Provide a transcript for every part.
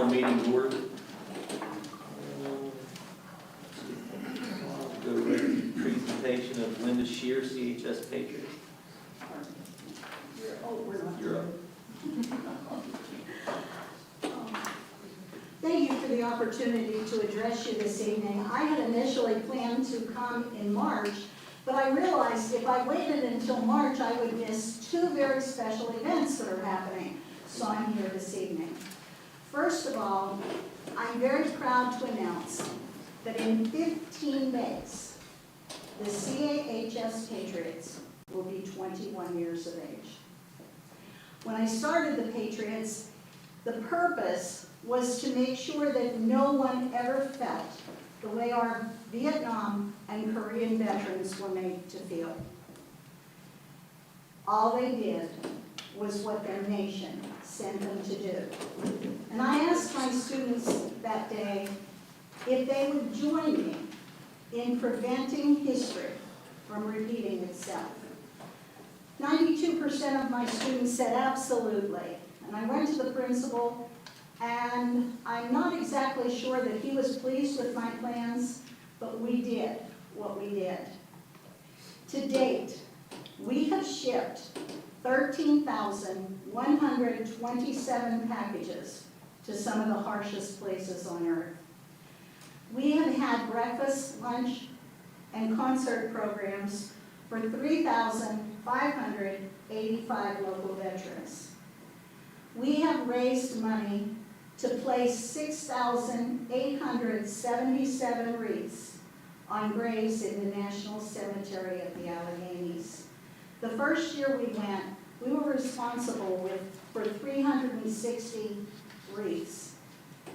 our meeting to order. Go with the presentation of Linda Shear, CHS Patriot. You're up. Thank you for the opportunity to address you this evening. I had initially planned to come in March, but I realized if I waited until March, I would miss two very special events that are happening. So I'm here this evening. First of all, I'm very proud to announce that in 15 days, the CHS Patriots will be 21 years of age. When I started the Patriots, the purpose was to make sure that no one ever felt the way our Vietnam and Korean veterans were made to feel. All they did was what their nation sent them to do. And I asked my students that day if they would join me in preventing history from repeating itself. 92% of my students said absolutely. And I went to the principal, and I'm not exactly sure that he was pleased with my plans, but we did what we did. To date, we have shipped 13,127 packages to some of the harshest places on earth. We have had breakfast, lunch, and concert programs for 3,585 local veterans. We have raised money to place 6,877 wreaths on graves in the National Cemetery of the Alleghenies. The first year we went, we were responsible for 360 wreaths.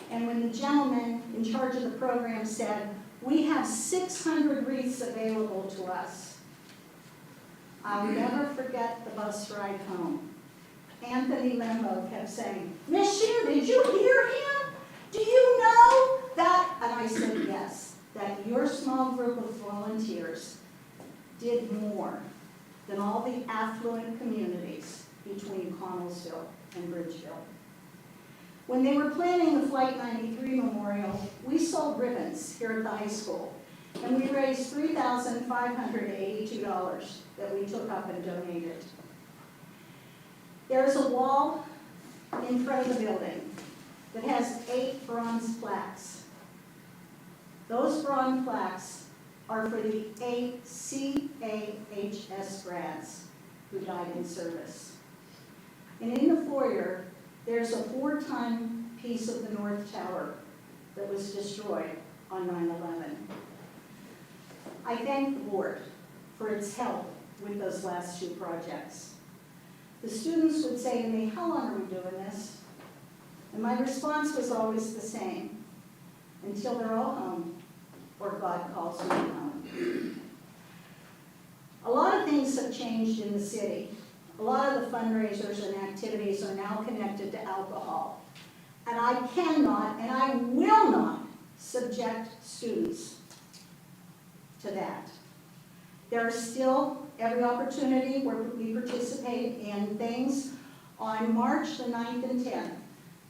And when the gentleman in charge of the program said, "We have 600 wreaths available to us," I'll never forget the bus ride home. Anthony Lembo kept saying, "Miss Shear, did you hear him? Do you know that?" And I said, "Yes, that your small group of volunteers did more than all the affluent communities between Connellsville and Bridgeville." When they were planning the Flight 93 Memorial, we sold ribbons here at the high school, and we raised $3,582 that we took up and donated. There's a wall in front of the building that has 8 bronze plaques. Those bronze plaques are for the 8 CAHS grads who died in service. And in the foyer, there's a 4-ton piece of the North Tower that was destroyed on 9/11. I thank the board for its help with those last 2 projects. The students would say to me, "How long are we doing this?" And my response was always the same: until they're all home or God calls me home. A lot of things have changed in the city. A lot of the fundraisers and activities are now connected to alcohol. And I cannot and I will not subject students to that. There is still every opportunity where we participate in things. On March the 9th and 10th,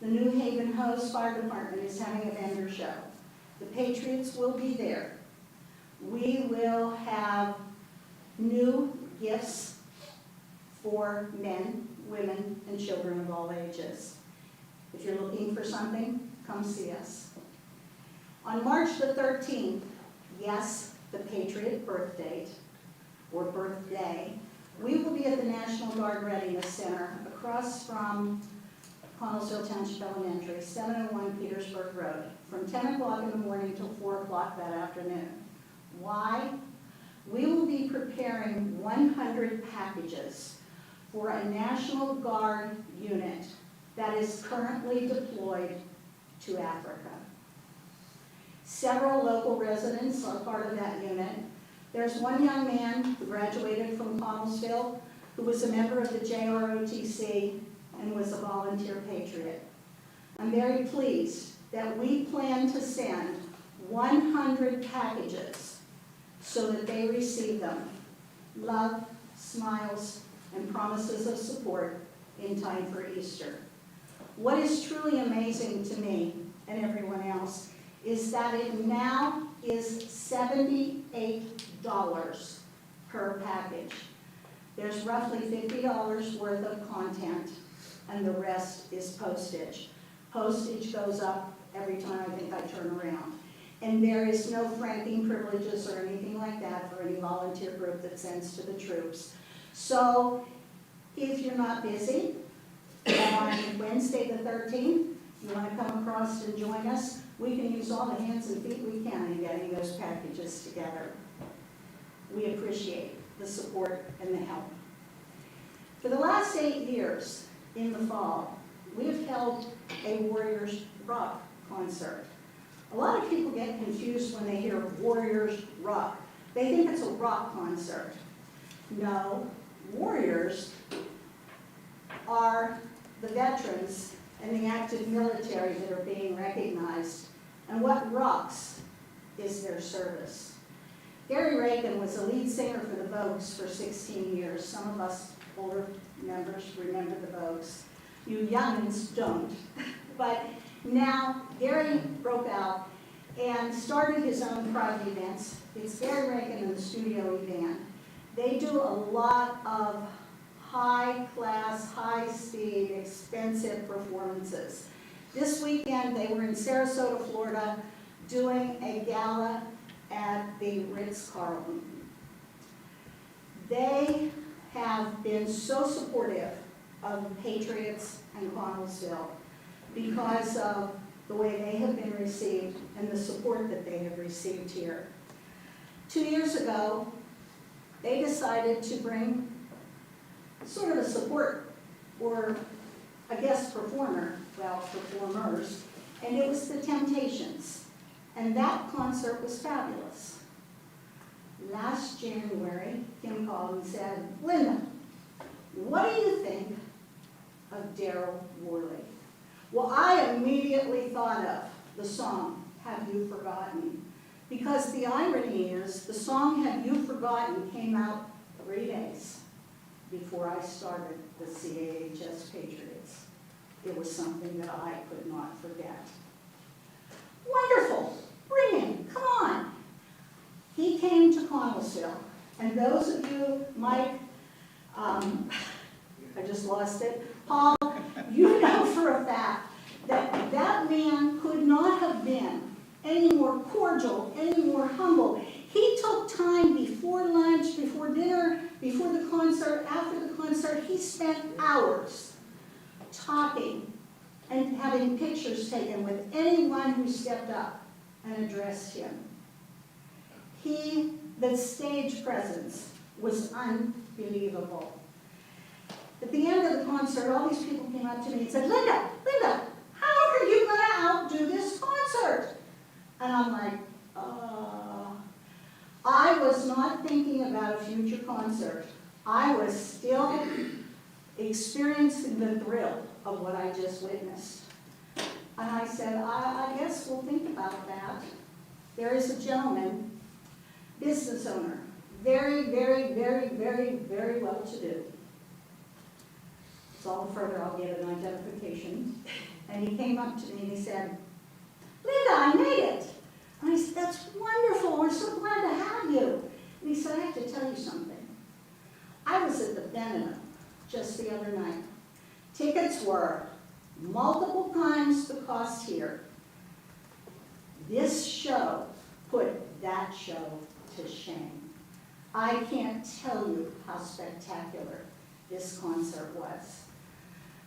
the New Haven Hose Fire Department is having a vendor show. The Patriots will be there. We will have new gifts for men, women, and children of all ages. If you're looking for something, come see us. On March the 13th, yes, the Patriot birth date, or birthday, we will be at the National Guard Readiness Center across from Connellsville Township Elementary, 701 Petersburg Road, from 10 o'clock in the morning till 4 o'clock that afternoon. Why? We will be preparing 100 packages for a National Guard unit that is currently deployed to Africa. Several local residents are part of that unit. There's one young man who graduated from Connellsville who was a member of the JROTC and was a volunteer patriot. I'm very pleased that we plan to send 100 packages so that they receive them. Love, smiles, and promises of support in time for Easter. What is truly amazing to me and everyone else is that it now is $78 per package. There's roughly $50 worth of content, and the rest is postage. Postage goes up every time I think I turn around. And there is no franking privileges or anything like that for any volunteer group that sends to the troops. So if you're not busy, on Wednesday the 13th, you want to come across and join us, we can use all the hands and feet we can in getting those packages together. We appreciate the support and the help. For the last 8 years, in the fall, we have held a Warriors Rock concert. A lot of people get confused when they hear Warriors Rock. They think it's a rock concert. No, Warriors are the veterans and the active military that are being recognized. And what rocks is their service. Gary Reagan was a lead singer for the Vogues for 16 years. Some of us older members remember the Vogues. You youngins don't. But now Gary broke out and started his own private events. It's Gary Reagan and the Studio Band. They do a lot of high-class, high-speed, expensive performances. This weekend, they were in Sarasota, Florida, doing a gala at the Ritz-Carlton. They have been so supportive of Patriots and Connellsville because of the way they have been received and the support that they have received here. 2 years ago, they decided to bring sort of a support or a guest performer, well, performers, and it was the Temptations. And that concert was fabulous. Last January, Kim called and said, Linda, what do you think of Daryl Worley? Well, I immediately thought of the song, Have You Forgotten? Because the irony is, the song Have You Forgotten came out 3 days before I started the CAHS Patriots. It was something that I could not forget. Wonderful, bring him, come on. He came to Connellsville, and those of you, Mike, I just lost it, Paul, you know for a fact that that man could not have been any more cordial, any more humble. He took time before lunch, before dinner, before the concert, after the concert. He spent hours talking and having pictures taken with anyone who stepped up and addressed him. The stage presence was unbelievable. At the end of the concert, all these people came up to me and said, Linda, how are you going to outdo this concert? And I'm like, I was not thinking about a future concert. I was still experiencing the thrill of what I just witnessed. And I said, I guess we'll think about that. There is a gentleman, business owner, very, very, very, very, very well-to-do. So all the further I'll get an identification. And he came up to me and he said, Linda, I made it. And I said, that's wonderful. We're so glad to have you. And he said, I have to tell you something. I was at the Benino just the other night. Tickets were multiple times the cost here. This show put that show to shame. I can't tell you how spectacular this concert was.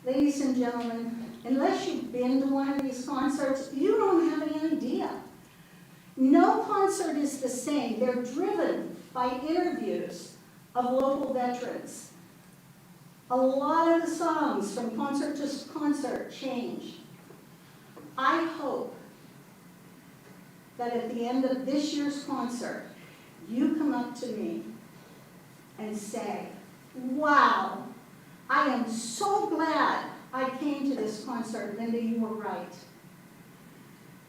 Ladies and gentlemen, unless you've been to one of these concerts, you don't have any idea. No concert is the same. They're driven by interviews of local veterans. A lot of the songs from concert to concert change. I hope that at the end of this year's concert, you come up to me and say, wow, I am so glad I came to this concert. Linda, you were right.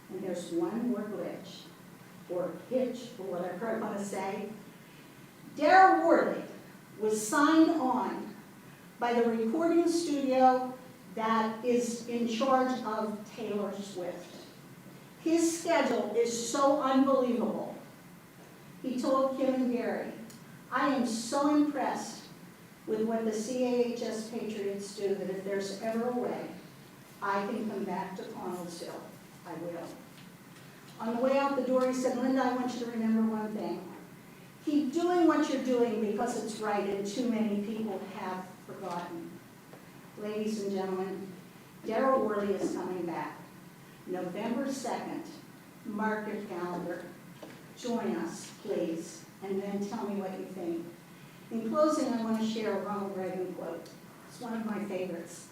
And there's one more glitch, or hitch, or whatever I want to say. Daryl Worley was signed on by the recording studio that is in charge of Taylor Swift. His schedule is so unbelievable. He told Kim and Gary, I am so impressed with what the CAHS Patriots do that if there's ever a way I can come back to Connellsville, I will. On the way out the door, he said, Linda, I want you to remember one thing. Keep doing what you're doing because it's right and too many people have forgotten. Ladies and gentlemen, Daryl Worley is coming back. November 2nd, mark your calendar. Join us, please, and then tell me what you think. In closing, I want to share a Ronald Reagan quote. It's one of my favorites.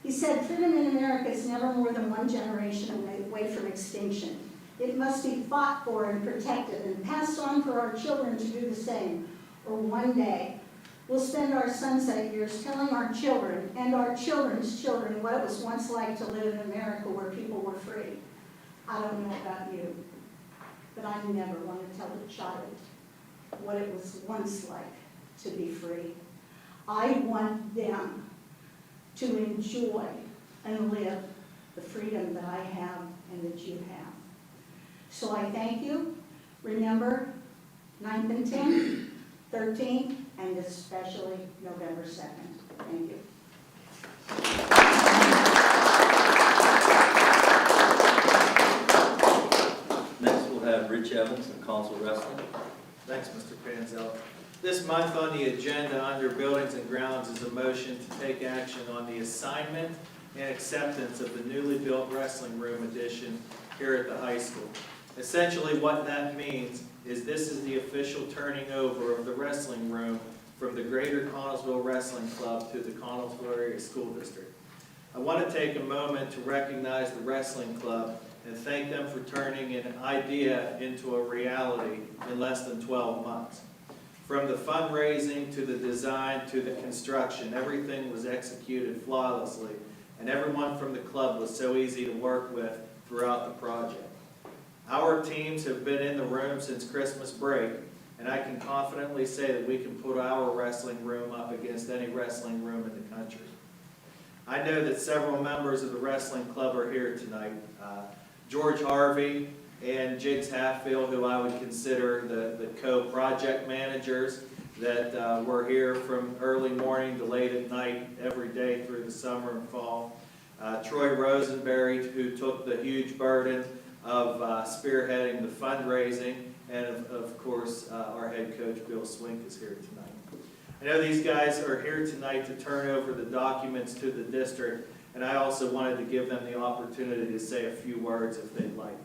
He said, freedom in America is never more than one generation away from extinction. It must be fought for and protected and passed on for our children to do the same. Or one day, we'll spend our sunset years telling our children and our children's children what it was once like to live in America where people were free. I don't know about you, but I never want to tell a child what it was once like to be free. I want them to enjoy and live the freedom that I have and that you have. So I thank you. Remember, 9th and 10th, 13th, and especially November 2nd. Thank you. Next, we'll have Rich Evans of Connellsville Wrestling. Thanks, Mr. Panzel. This month on the agenda under Buildings and Grounds is a motion to take action on the assignment and acceptance of the newly built wrestling room addition here at the high school. Essentially what that means is this is the official turning over of the wrestling room from the Greater Connellsville Wrestling Club to the Connellsville Area School District. I want to take a moment to recognize the wrestling club and thank them for turning an idea into a reality in less than 12 months. From the fundraising to the design to the construction, everything was executed flawlessly, and everyone from the club was so easy to work with throughout the project. Our teams have been in the room since Christmas break, and I can confidently say that we can put our wrestling room up against any wrestling room in the country. I know that several members of the wrestling club are here tonight. George Harvey and Jigs Hatfield, who I would consider the co-project managers that were here from early morning to late at night every day through the summer and fall. Troy Rosenberry, who took the huge burden of spearheading the fundraising, and of course our head coach Bill Swink is here tonight. I know these guys are here tonight to turn over the documents to the district, and I also wanted to give them the opportunity to say a few words if they'd like.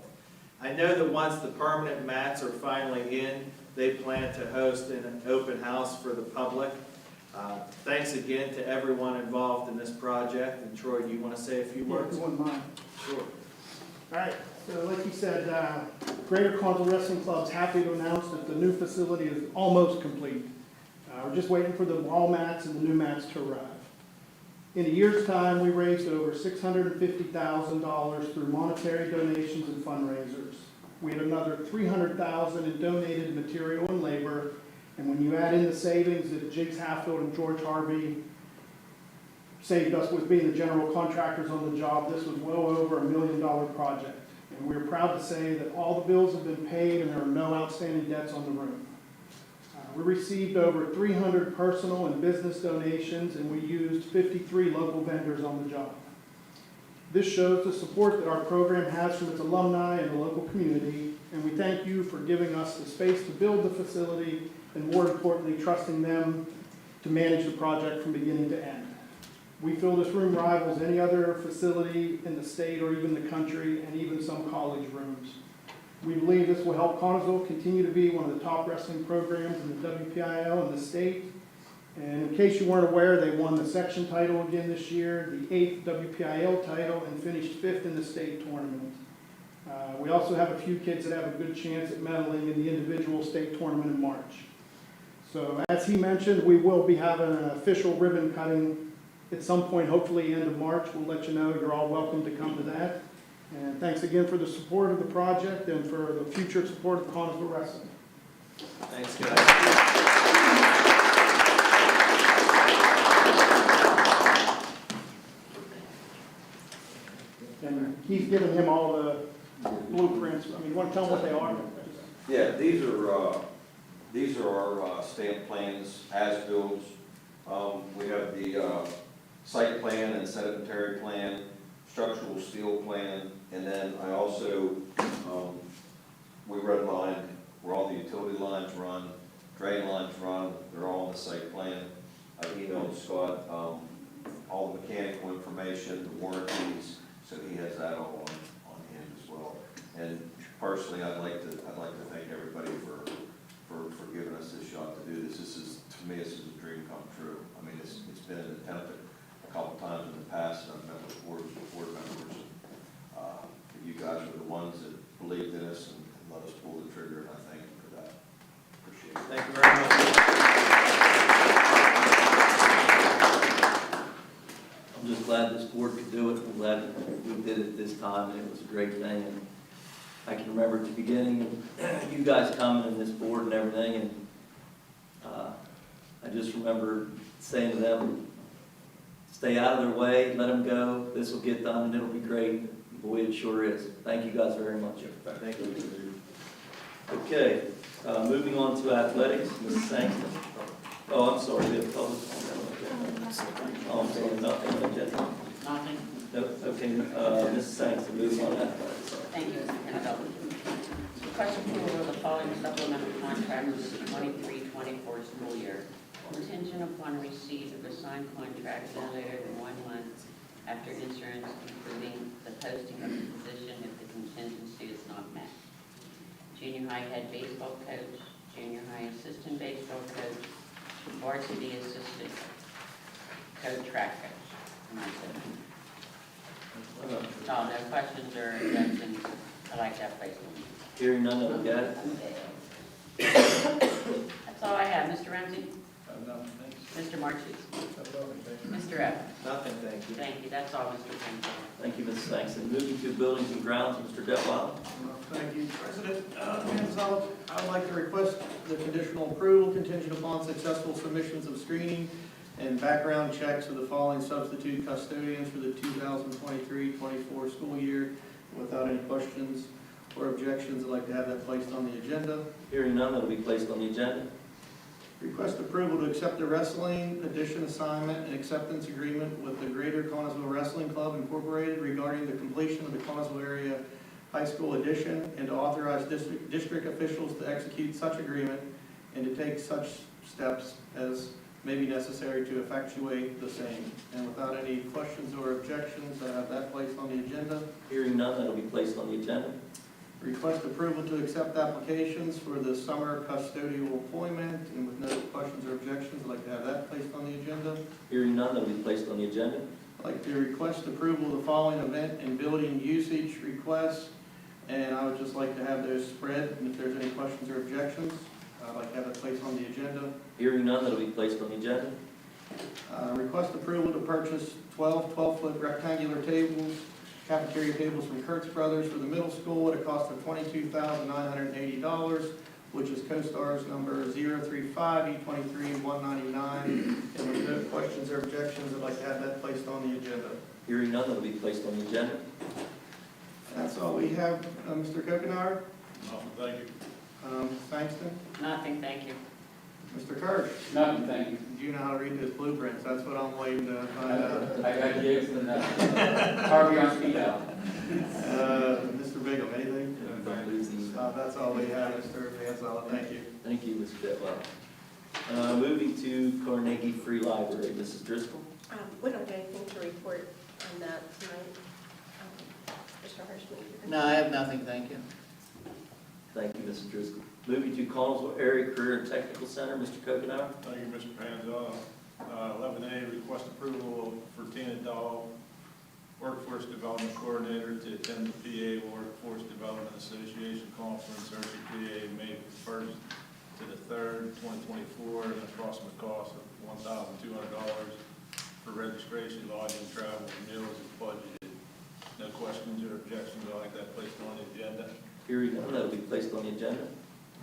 I know that once the permanent mats are finally in, they plan to host an open house for the public. Thanks again to everyone involved in this project. And Troy, do you want to say a few words? If you wouldn't mind. Sure. All right, so like you said, Greater Connellsville Wrestling Club's happy to announce that the new facility is almost complete. We're just waiting for the wall mats and the new mats to arrive. In a year's time, we raised over $650,000 through monetary donations and fundraisers. We had another $300,000 in donated material and labor, and when you add in the savings that Jigs Hatfield and George Harvey saved us with being the general contractors on the job, this was well over $1 million project. And we're proud to say that all the bills have been paid and there are no outstanding debts on the room. We received over 300 personal and business donations, and we used 53 local vendors on the job. This shows the support that our program has from its alumni and the local community, and we thank you for giving us the space to build the facility and, more importantly, trusting them to manage the project from beginning to end. We feel this room rivals any other facility in the state or even the country, and even some college rooms. We believe this will help Connellsville continue to be one of the top wrestling programs in the WPIAL in the state. And in case you weren't aware, they won the section title again this year, the 8th WPIAL title, and finished 5th in the state tournament. We also have a few kids that have a good chance at medaling in the individual state tournament in March. So as he mentioned, we will be having an official ribbon cutting at some point, hopefully end of March. We'll let you know. You're all welcome to come to that. And thanks again for the support of the project and for the future support of Connellsville Wrestling. Thanks, guys. he's given him all the blueprints. I mean, you want to tell him what they are? Yeah, these are our stamp plans, as-bills. We have the site plan and sedimentary plan, structural steel plan, and then I also, we redlined where all the utility lines run, drain lines run, they're all on the site plan. I emailed Scott all the mechanical information, the warranties, so he has that all on hand as well. And personally, I'd like to thank everybody for giving us this shot to do this. To me, this is a dream come true. I mean, it's been attempted a couple times in the past, and I've met with board members. But you guys are the ones that believed in us and let us pull the trigger, and I thank you for that. Appreciate it. Thank you very much. I'm just glad this board could do it. I'm glad that we did it this time, and it was a great thing. And I can remember at the beginning, you guys coming in this board and everything, and I just remember saying to them, stay out of their way, let them go, this will get done, and it'll be great. Boy, it sure is. Thank you guys very much. Thank you. Okay, moving on to athletics, Mrs. Sankton. Oh, I'm sorry, we have public comment. Oh, I'm sorry, nothing on the agenda. Nothing. No, okay, Mrs. Sankton, moving on to athletics. Thank you, Mr. Kennedy. Request approval of the following supplemental contract for the 23-24 school year. Contingent upon receipt of a signed contract no later than 1 month after insurance, including the posting of the position if the contingency is not met. Junior high head baseball coach, junior high assistant baseball coach, varsity assistant coach, track coach. And that's it. No questions or objections. I like that place. Hearing none, I'll get it. That's all I have. Mr. Ramsey? Mr. Marches? Mr. Evans? Nothing, thank you. Thank you. That's all, Mr. Kinsler. Thank you, Mrs. Sankton. Moving to buildings and grounds, Mr. Detwiler. Thank you, President. Mansell, I would like to request the conditional approval contingent upon successful submissions of screening and background checks of the following substitute custodians for the 2023-24 school year. Without any questions or objections, I'd like to have that placed on the agenda. Hearing none, that'll be placed on the agenda. Request approval to accept the wrestling addition assignment and acceptance agreement with the Greater Connellsville Wrestling Club Incorporated regarding the completion of the Connellsville area high school addition, and to authorize district officials to execute such agreement and to take such steps as may be necessary to effectuate the same. And without any questions or objections, I have that placed on the agenda. Hearing none, that'll be placed on the agenda. Request approval to accept applications for the summer custodial employment, and with no questions or objections, I'd like to have that placed on the agenda. Hearing none, that'll be placed on the agenda. I'd like to request approval of the following event and building usage requests, and I would just like to have those spread, and if there's any questions or objections, I'd like to have that placed on the agenda. Hearing none, that'll be placed on the agenda. Request approval to purchase 12 12-foot rectangular tables, cafeteria tables from Kurtz Brothers for the middle school at a cost of $22,980, which is CoStar's number 035E23-199. And with no questions or objections, I'd like to have that placed on the agenda. Hearing none, that'll be placed on the agenda. That's all we have, Mr. Kokenauer. Thank you. Thankston. Nothing, thank you. Mr. Kirsch. Nothing, thank you. Do you know how to read those blueprints? That's what I'm waiting to find out. I got gigs and Harvey on speed out. Mr. Bigham, anything? Don't lose these. That's all we have, Mr. Mansell. Thank you. Thank you, Mr. Detwiler. Moving to Carnegie Free Library, Mrs. Driscoll. We don't have anything to report on that tonight. Mr. Hirschman? No, I have nothing, thank you. Thank you, Mrs. Driscoll. Moving to Connellsville Area Career and Technical Center, Mr. Kokenauer. Thank you, Mr. Panzel. 11A, request approval for Tina Dahl, Workforce Development Coordinator, to attend the PA Workforce Development Association Conference, RCPA, May 1st to the 3rd, 2024, at an approximate cost of $1,200 for registration, lodging, travel, and meals is budgeted. No questions or objections. I'd like that placed on the agenda. Hearing none, that'll be placed on the agenda.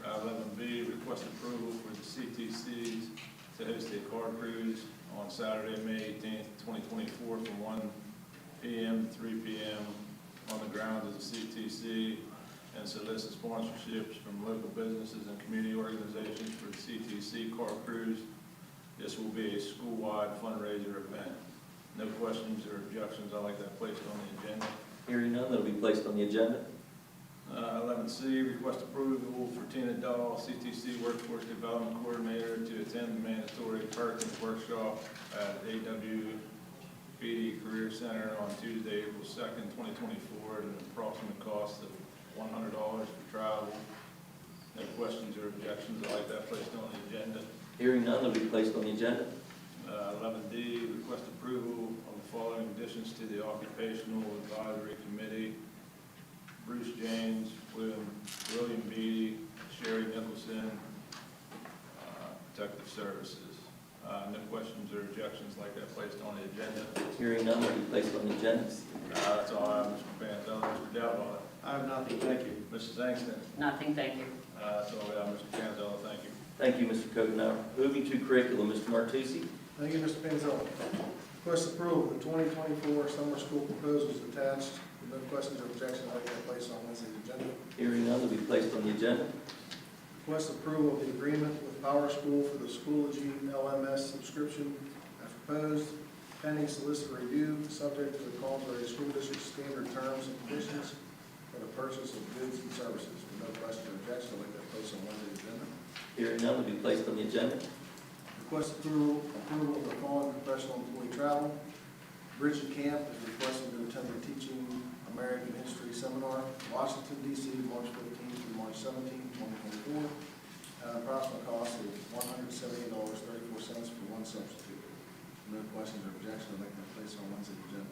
11B, request approval for the CTCs to host a car cruise on Saturday, May 18th, 2024, from 1 p.m. to 3 p.m. on the grounds of the CTC and solicit sponsorships from local businesses and community organizations for the CTC Car Cruise. This will be a school-wide fundraiser event. No questions or objections, I'd like that placed on the agenda. Hearing none, that'll be placed on the agenda. 11C, request approval for Tina Dahl, CTC Workforce Development Coordinator, to attend the mandatory Perkins workshop at AWBD Career Center on Tuesday, April 2nd, 2024, at an approximate cost of $100 for travel. No questions or objections, I'd like that placed on the agenda. Hearing none, that'll be placed on the agenda. 11D, request approval of the following additions to the Occupational Advisory Committee: Bruce James, William Beatty, Sherry Nicholson, Protective Services. No questions or objections, like that placed on the agenda. Hearing none, that'll be placed on the agenda. That's all I have, Mr. Pantel. Mr. Galvin. I have nothing, thank you. Mrs. Angston. Nothing, thank you. That's all I have, Mr. Pantel. Thank you. Thank you, Mr. Coconut. Moving to curriculum, Mr. Martucci. Thank you, Mr. Panzel. Request approval of the 2024 summer school proposals attached. With no questions or objections, I'd like that placed on Wednesday's agenda. Hearing none, that'll be placed on the agenda. Request approval of the agreement with Power School for the Schoology LMS subscription as proposed, pending solicitor review, subject to the Collinsville School District standard terms and conditions for the purchase of goods and services. With no question or objection, I'd like that placed on Wednesday's agenda. Hearing none, that'll be placed on the agenda. Request approval of the following professional employee travel. Bridget Camp is requesting to attend the Teaching American History Seminar, Washington, D.C., March 15th through March 17th, 2024. Approximate cost of $178.34 for one substitute. No questions or objections, I'd like that placed on Wednesday's agenda.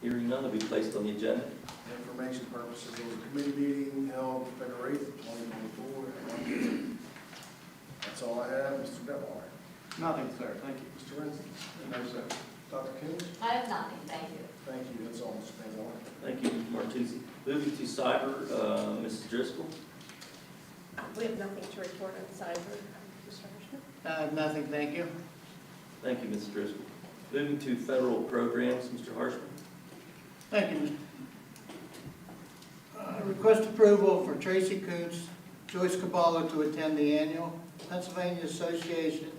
Hearing none, that'll be placed on the agenda. Information purposes, there was a committee meeting held February 8th, 2024 at 1 p.m. That's all I have. Mr. Detwiler. Nothing, sir, thank you. Mr. Renzi. No, sir. Dr. King. I have nothing, thank you. Thank you. That's all, Mr. Panzel. Thank you, Mr. Martucci. Moving to cyber, Mrs. Driscoll. We have nothing to report on cyber, Mr. Hirschman. I have nothing, thank you. Thank you, Mrs. Driscoll. Moving to federal programs, Mr. Harshman. Thank you, Mr. Request approval for Tracy Coontz, Joyce Caballo to attend the annual Pennsylvania Association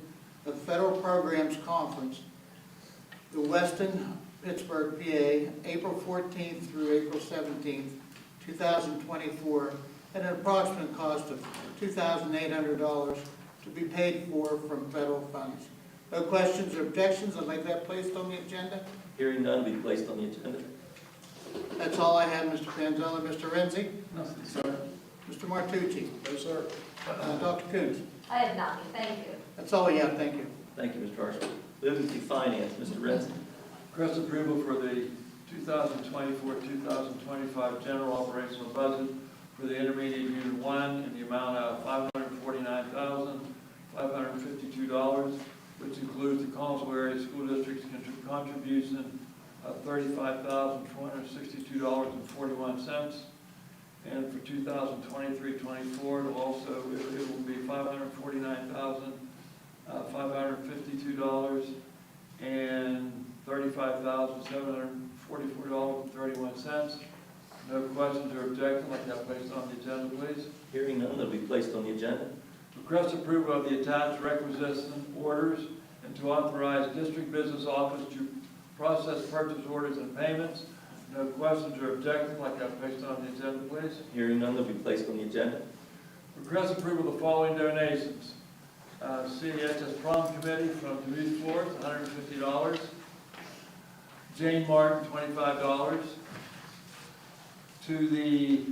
of Federal Programs Conference, the Weston, Pittsburgh, PA, April 14th through April 17th, 2024, at an approximate cost of $2,800 to be paid for from federal funds. No questions or objections, I'd like that placed on the agenda. Hearing none, be placed on the agenda. That's all I have, Mr. Panzella. Mr. Renzi? Nothing, sir. Mr. Martucci? No, sir. Dr. Coons? I have nothing, thank you. That's all we have, thank you. Thank you, Mr. Harshman. Moving to finance, Mr. Renzi. Request approval for the 2024-2025 general operational budget for the intermediate unit 1 in the amount of $549,552, which includes the Collinsville Area School District's contribution of $35,462.41. And for 2023-24, it will be $549,552 and $35,744.31. No questions or objections, like that placed on the agenda, please. Hearing none, that'll be placed on the agenda. Request approval of the attached requisition orders and to authorize district business office to process purchase orders and payments. No questions or objections, like that placed on the agenda, please. Hearing none, that'll be placed on the agenda. Request approval of the following donations. CHS Prom Committee from Duluth Forest, $150. Jane Martin, $25. To the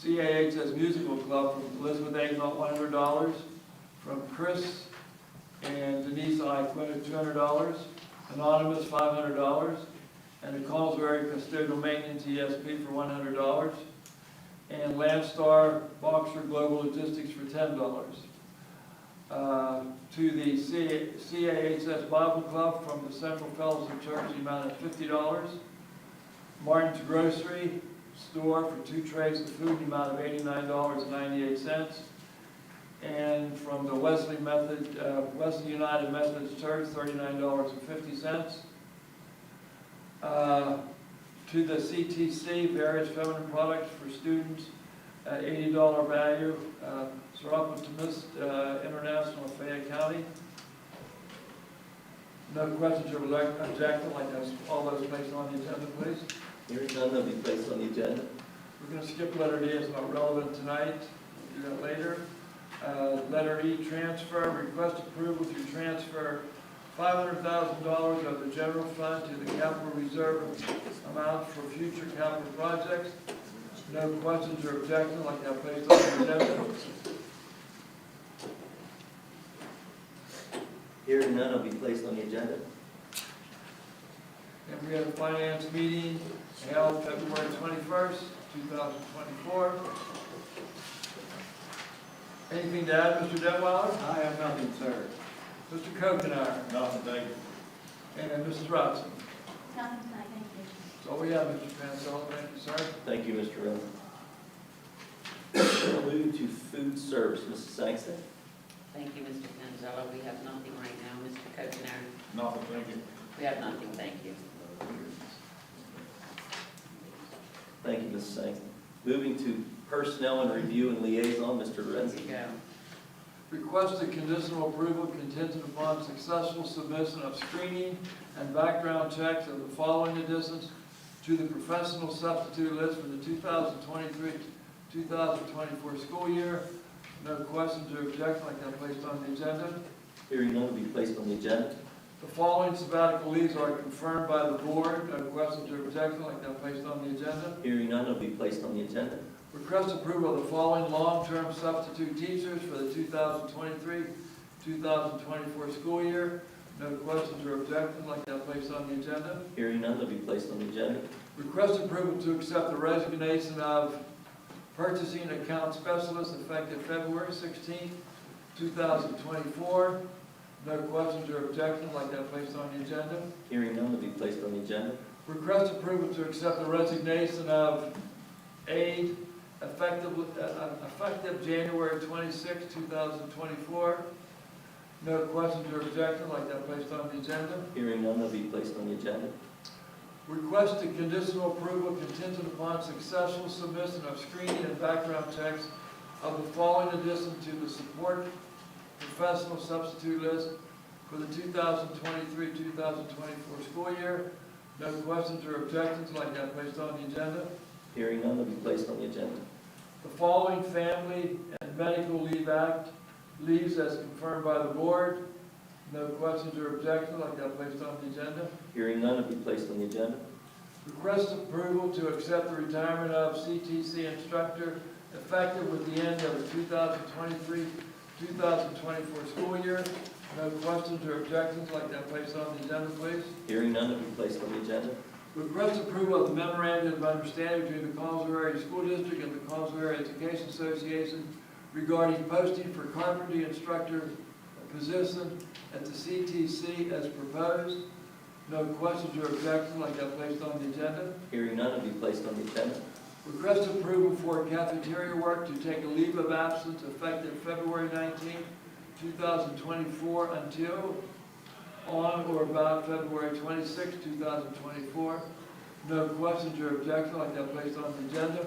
CAHS Musical Club from Elizabeth Agnott, $100. From Chris and Denise Iquin, $200. Anonymous, $500. And the Collinsville Custodial Maintenance ESP for $100. And Landstar Boxer Global Logistics for $10. To the CAHS Bible Club from the Central Fellowship Church, the amount of $50. Martin's Grocery Store for 2 trays of food, the amount of $89.98. And from the Wesley United Methodist Church, $39.50. to the CTC, various feminine products for students at $80 value. Serapis Optimist International, Fayette County. No questions or objection, like those, all those placed on the agenda, please. Hearing none, they'll be placed on the agenda. We're going to skip letter D, it's not relevant tonight. We'll do that later. Letter E, transfer, request approval to transfer $500,000 of the general fund to the capital reserve amount for future capital projects. No questions or objections, like that placed on the agenda. Hearing none, will be placed on the agenda. And we had a finance meeting held February 21st, 2024. Anything to add, Mr. Detweiler? I have nothing, sir. Mr. Kokenar? Nothing, thank you. And Mrs. Robson? Nothing tonight, thank you. That's all we have, Mr. Pansell. Thank you, sir. Thank you, Mr. Renz. Move to food service, Mrs. Sangston. Thank you, Mr. Panzella. We have nothing right now. Mr. Kokenar? Nothing, thank you. We have nothing, thank you. Thank you, Mrs. Sangston. Moving to personnel and review and liaison, Mr. Here Renz. you go. Requested conditional approval contingent upon successful submission of screening and background checks of the following additions to the professional substitute list for the 2023-2024 school year. No questions or objections, like that placed on the agenda. Hearing none, will be placed on the agenda. The following sabbatical leaves are confirmed by the board. No questions or objections, like that placed on the agenda. Hearing none, will be placed on the agenda. Request approval of the following long-term substitute teachers for the 2023-2024 school year. No questions or objections, like that placed on the agenda. Hearing none, will be placed on the agenda. Request approval to accept the resignation of purchasing account specialist effective February 16th, 2024. No questions or objections, like that placed on the agenda. Hearing none, will be placed on the agenda. Request approval to accept the resignation of aide effective January 26, 2024. No questions or objections, like that placed on the agenda. Hearing none, will be placed on the agenda. Request a conditional approval contingent upon successful submission of screening and background checks of the following addition to the support professional substitute list for the 2023-2024 school year. No questions or objections, like that placed on the agenda. Hearing none, will be placed on the agenda. The following Family and Medical Leave Act leaves as confirmed by the board. No questions or objections, like that placed on the agenda. Hearing none, will be placed on the agenda. Request approval to accept the retirement of CTC instructor effective with the end of the 2023-2024 school year. No questions or objections, like that placed on the agenda, please. Hearing none, will be placed on the agenda. Request approval of the memorandum of understanding between the Collinsville Area School District and the Collinsville Area Education Association regarding posting for carpentry instructor position at the CTC as proposed. No questions or objections, like that placed on the agenda. Hearing none, will be placed on the agenda. Request approval for cafeteria work to take a leave of absence effective February 19, 2024 until on or about February 26, 2024. No questions or objections, like that placed on the agenda.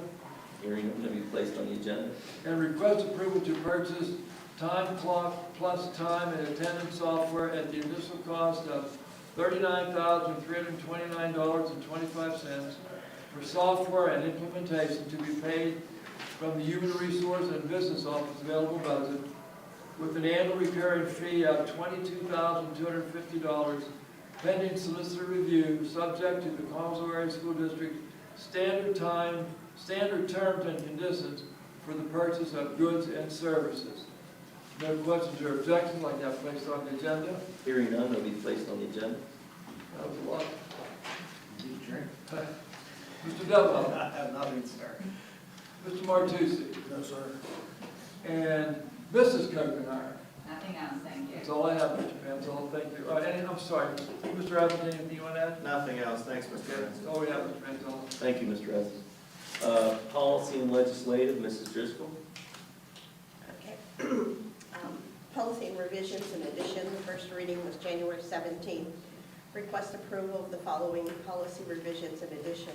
Hearing none, will be placed on the agenda. And request approval to purchase time clock plus time and attendance software at the initial cost of $39,329.25 for software and implementation to be paid from the Human Resource and Business Office available budget with an annual recurring fee of $22,250 pending solicitor review, subject to the Collinsville Area School District standard terms and conditions for the purchase of goods and services. No questions or objections, like that placed on the agenda. Hearing none, will be placed on the agenda. That was a lot. Mr. Devlin, I have nothing, sir. Mr. Martucci, No, sir. and Mrs. Kokenar. Nothing else, thank you. That's all I have, Mr. Pansall. Thank you. And I'm sorry, Mr. Evans, anything you want to add? Nothing else, thanks, Mr. Okay, Renz. that's all we have, Mr. Pansall. Thank you, Mr. Evans. Policy and legislative, Mrs. Driscoll. Okay. Policy and revisions in addition, the first reading was January 17th. request approval of the following policy revisions in addition.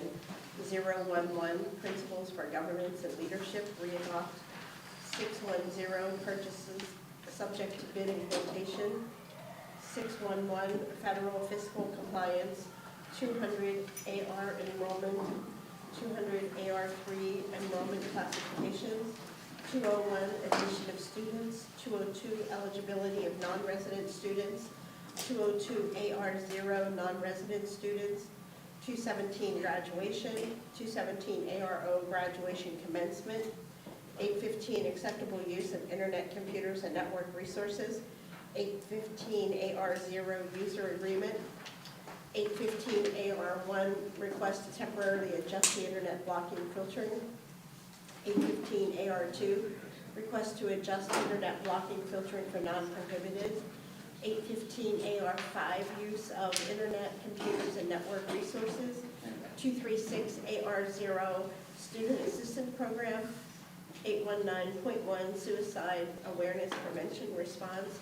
011, principles for governance and leadership, re-adopt. 610, purchases subject to bid and quotation. 611, federal fiscal compliance. 200, AR enrollment. 200, AR3 enrollment classifications. 201, admission of students. 202, eligibility of non-resident students. 202, AR0, non-resident students. 217, graduation. 217, ARO, graduation commencement. 815, acceptable use of internet computers and network resources. 815, AR0, user agreement. 815, AR1, request to temporarily adjust the internet blocking filtering. 815, AR2, request to adjust internet blocking filtering for non-prohibited. 815, AR5, use of internet computers and network resources. 236, AR0, student assistance program. 819.1, suicide awareness prevention response.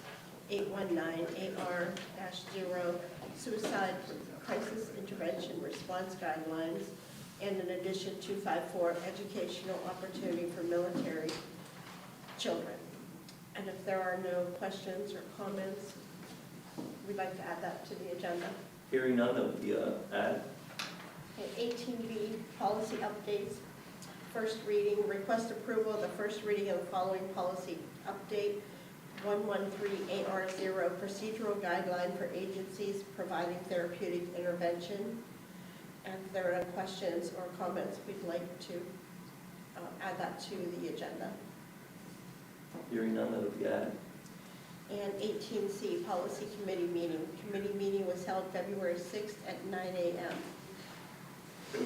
819, AR-0, suicide crisis intervention response guidelines. And in addition, 254, educational opportunity for military children. And if there are no questions or comments, we'd like to add that to the agenda. Hearing none of the add. Okay, 18B, policy updates. First reading, request approval of the first reading of the following policy update. 113 AR0, procedural guideline for agencies providing therapeutic intervention. And if there are no questions or comments, we'd like to add that to the agenda. Hearing none of the add. And 18C, policy committee meeting. Committee meeting was held February 6th at 9 a.m. Is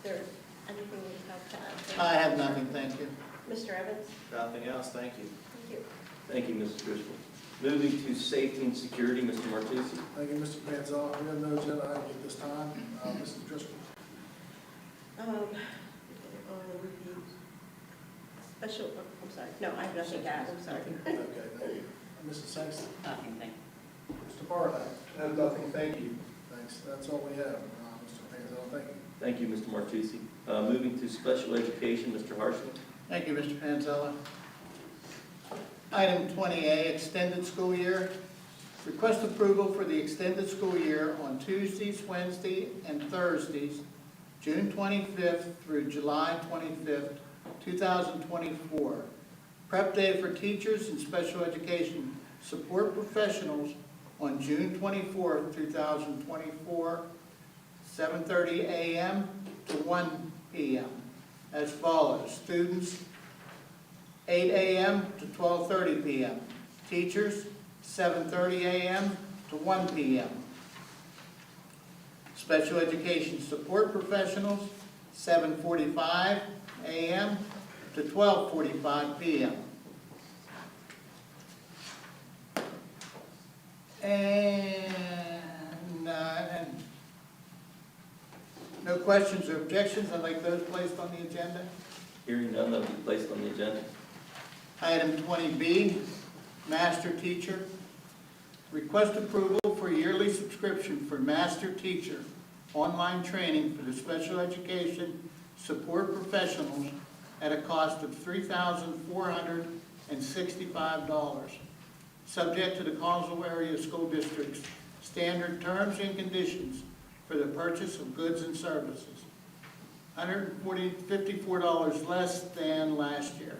there anything you'd have to add? I have nothing, thank you. Mr. Evans? Nothing else, thank you. Thank you. Thank you, Mrs. Driscoll. Moving to safety and security, Mr. Martucci. Thank you, Mr. Panzella. We have no agenda item at this time. Mrs. Driscoll. On the special, I'm sorry, no, I have nothing to add, I'm sorry. Okay, thank you. Mrs. Sexton. Nothing, thank you. Mr. Barlow. I have nothing, thank you. Thanks, that's all we have. Mr. Panzella, thank you. Thank you, Mr. Martucci. Moving to special education, Mr. Harshman. Thank you, Mr. Panzella. Item 20A, extended school year. Request approval for the extended school year on Tuesdays, Wednesdays, and Thursdays, June 25th through July 25th, 2024. Prep day for teachers and special education support professionals on June 24th, 2024, 7:30 a.m. to 1 p.m. as follows. Students, 8 a.m. to 12:30 p.m. Teachers, 7:30 a.m. to 1 p.m. Special education support professionals, 7:45 a.m. to 12:45 p.m. And no questions or objections. I'd like those placed on the agenda. Hearing none, that will be placed on the agenda. Item 20B, master teacher. Request approval for yearly subscription for master teacher online training for the special education support professionals at a cost of $3,465, subject to the Collinsville Area School District's standard terms and conditions for the purchase of goods and services. $154 less than last year.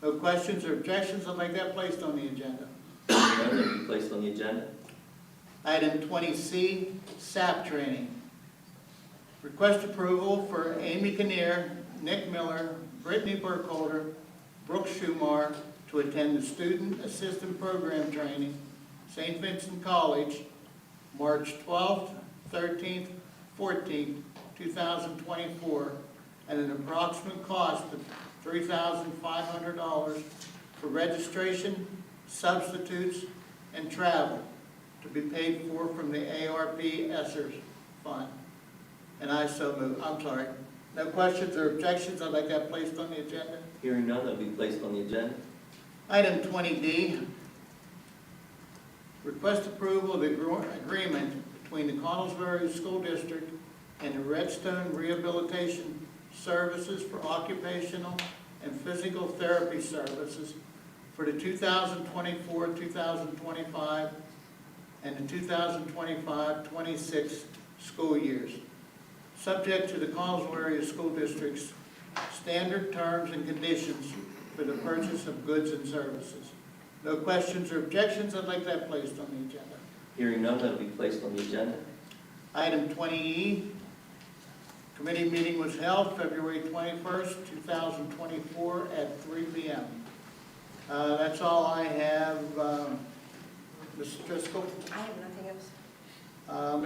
No questions or objections. I'd like that placed on the agenda. Hearing none, that will be placed on the agenda. Item 20C, SAP training. Request approval for Amy Kinnear, Nick Miller, Brittany Burkholder, Brooke Schumar to attend the Student Assistant Program Training, St. Vincent College, March 12th, 13th, 14th, 2024, at an approximate cost of $3,500 for registration, substitutes, and travel to be paid for from the ARP ESSER Fund. And I so move. I'm sorry. No questions or objections. I'd like that placed on the agenda. Hearing none, that will be placed on the agenda. Item 20D, request approval of the agreement between the Connellsville School District and the Redstone Rehabilitation Services for Occupational and Physical Therapy Services for the 2024-2025 and the 2025-26 school years, subject to the Connellsville Area School District's standard terms and conditions for the purchase of goods and services. No questions or objections, I'd like that placed on the agenda. Hearing none, that'll be placed on the agenda. Item 20E, committee meeting was held February 21st, 2024 at 3 p.m. That's all I have. Mrs. Driscoll? I have nothing else.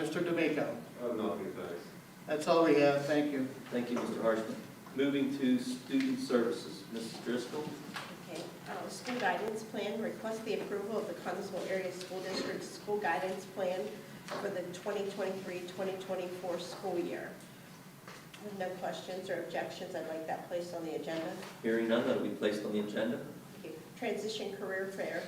Mr. D'Amico? Nothing, thanks. That's all we have, thank you. Thank you, Mr. Harshman. Moving to student services, Mrs. Driscoll. Okay, school guidance plan, request the approval of the Connellsville Area School District's school guidance plan for the 2023-2024 school year. With no questions or objections, I'd like that placed on the agenda. Hearing none, that'll be placed on the agenda. Okay, transition career fair,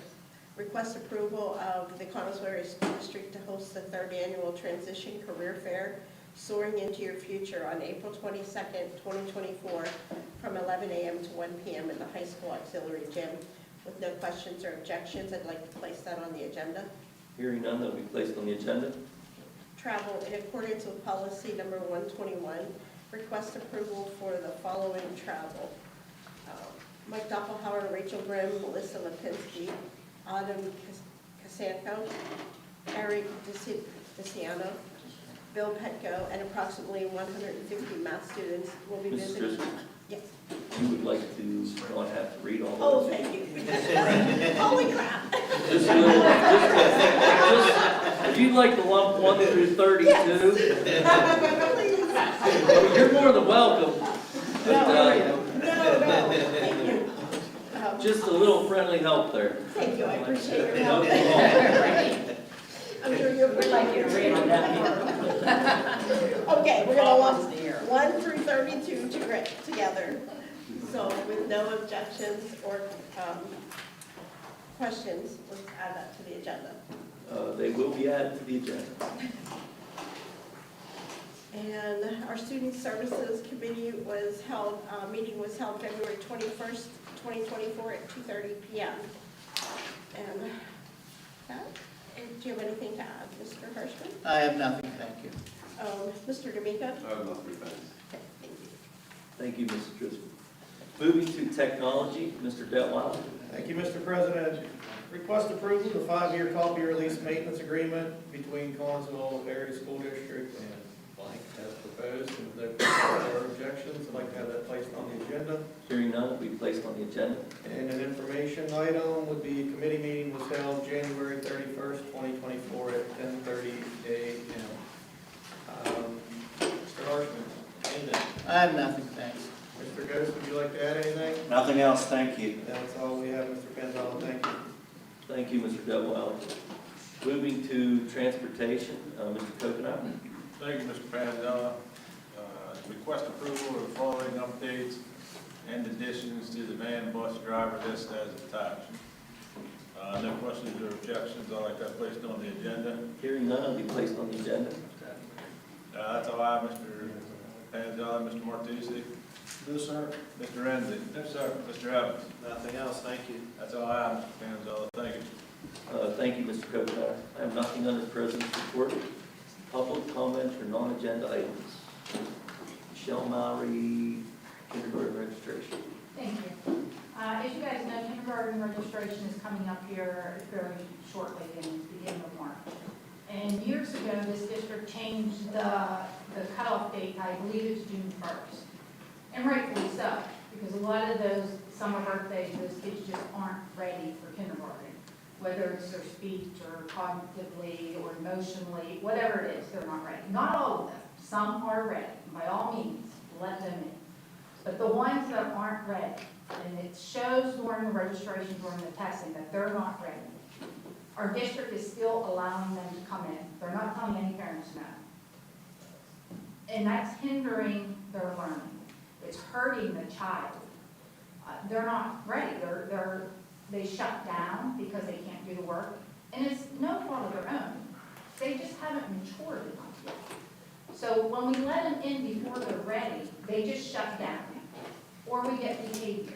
request approval of the Connellsville Area School District to host the 3rd annual transition career fair, Soaring into Your Future, on April 22nd, 2024, from 11 a.m. to 1 p.m. in the high school auxiliary gym. With no questions or objections, I'd like to place that on the agenda. Hearing none, that'll be placed on the agenda. Travel, in accordance with policy number 121, request approval for the following travel. Mike Doppelhauer, Rachel Grimm, Melissa Lipinski, Autumn Casanco, Eric DeCiano, Bill Petco, and approximately 150 math students will be Mrs. visiting. Driscoll, Yes. you would like to not have to read all Oh, of thank you. Holy crap. Just if you'd like to lump 1 through 32, Please. you're more than welcome. But, No, thank you. just a little friendly help there. Thank you, I appreciate your No help. problem. I'm sure you'll We'd like you to read on that. Okay, we're gonna lump 1 through 32 together. So with no objections or questions, let's add that to the agenda. They will be added to the agenda. And our Student Services Committee was held, meeting was held February 21st, 2024 at 2:30 p.m. And do you have anything to add, Mr. Hirschman? I have nothing, thank you. Mr. D'Amico? I have nothing, thanks. Okay, thank you. Thank you, Mrs. Driscoll. Moving to technology, Mr. Detwiler. Thank you, Mr. President. Request approval of the 5-year copier lease maintenance agreement between Collinsville Area School District and blank as proposed. And if there are objections, I'd like to have that placed on the agenda. Hearing none, it will be placed on the agenda. And an information item would be, committee meeting was held January 31st, 2024 at 10:30 a.m. Mr. Harshman, anything? I have nothing, thanks. Mr. Ghost, would you like to add anything? Nothing else, thank you. That's all we have, Mr. Penzola, thank you. Thank you, Mr. Detwiler. Moving to transportation, Mr. Coconut. Thank you, Mr. Panzella. Request approval of the following updates and additions to the van bus driver list as attached. No questions or objections, I'd like that placed on the agenda. Hearing none, it will be placed on the agenda. That's all I have, Mr. Panzella. Mr. Martucci? No, sir. Mr. Renzi? No, sir. Mr. Evans? Nothing else, thank you. That's all I have, Mr. Panzella. Thank you. Thank you, Mr. Coconut. I have nothing under the President's report. Public comments for non-agenda items. Michelle Mowry, kindergarten registration. Thank you. As you guys know, kindergarten registration is coming up here very shortly in the beginning of March. And years ago, this district changed the cutoff date, I believe it's June 1st. And rightfully so, because a lot of those summer birthdays, those kids just aren't ready for kindergarten. Whether it's their speech or cognitively or emotionally, whatever it is, they're not ready. Not all of them. Some are ready. By all means, let them in. But the ones that aren't ready, and it shows during the registration, during the testing, that they're not ready, our district is still allowing them to come in. They're not telling any parents no. And that's hindering their learning. It's hurting the child. They're not ready. They shut down because they can't do the work. And it's no fault of their own. they just haven't matured enough yet. So when we let them in before they're ready, they just shut down, or we get behaviors.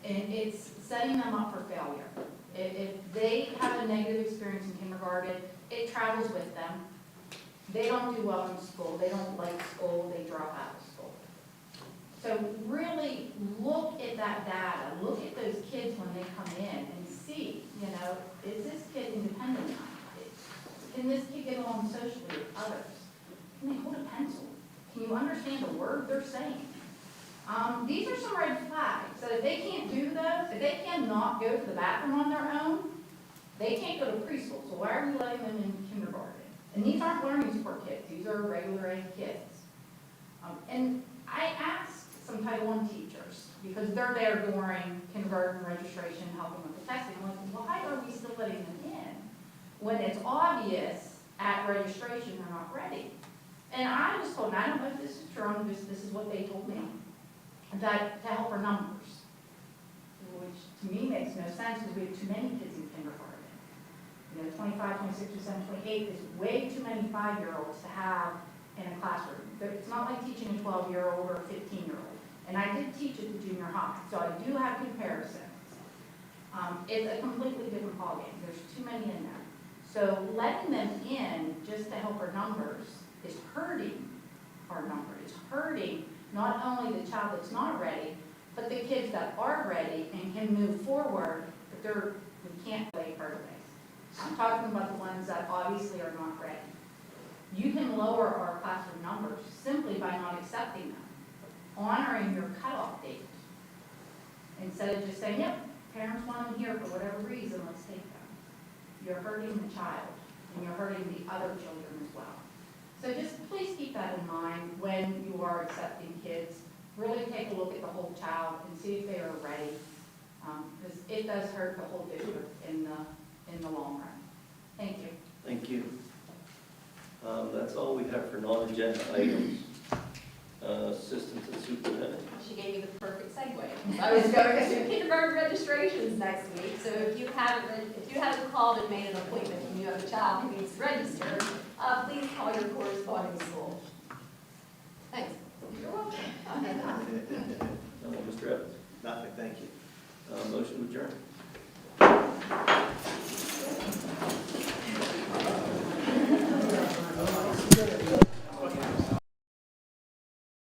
And it's setting them up for failure. If they have a negative experience in kindergarten, it travels with them. They don't do well in school, they don't like school, they drop out of school. So really look at that data, look at those kids when they come in and see, is this kid independent enough? Can this kid get along socially with others? Can they hold a pencil? Can you understand the word they're saying? These are some red flags. So if they can't do those, if they cannot go to the bathroom on their own, they can't go to preschool. So why are we letting them in kindergarten? And these aren't learning support kids. These are regular ed kids. And I asked some Title I teachers, because they're there during kindergarten registration, helping with the testing. I'm like, why are we still letting them in when it's obvious at registration they're not ready? And I was told, and I don't know if this is true, this is what they told me, that to help our numbers, which to me makes no sense because we have too many kids in kindergarten. 25, 26, 27, 28 is way too many 5-year-olds to have in a classroom. It's not like teaching a 12-year-old or a 15-year-old. And I did teach at the junior high, so I do have comparisons. It's a completely different ballgame. There's too many in there. So letting them in just to help our numbers is hurting our number. It's hurting not only the child that's not ready, but the kids that are ready and can move forward, but we can't play further ways. I'm talking about the ones that obviously are not ready. You can lower our classroom numbers simply by not accepting them, honoring your cutoff date. Instead of just saying, yep, parents want them here for whatever reason, let's take them. You're hurting the child, and you're hurting the other children as well. So just please keep that in mind when you are accepting kids. Really take a look at the whole child and see if they are ready, because it does hurt the whole district in the long run. Thank you. Thank you. That's all we have for non-agenda items. Assistant to superintendent. She gave me the perfect segue. I was going to kindergarten registrations next week, so if you haven't called and made an appointment and you have a child who needs to register, please call your corresponding school. Thanks. You're welcome. Mr. Evans. Nothing, thank you. Motion to adjourn.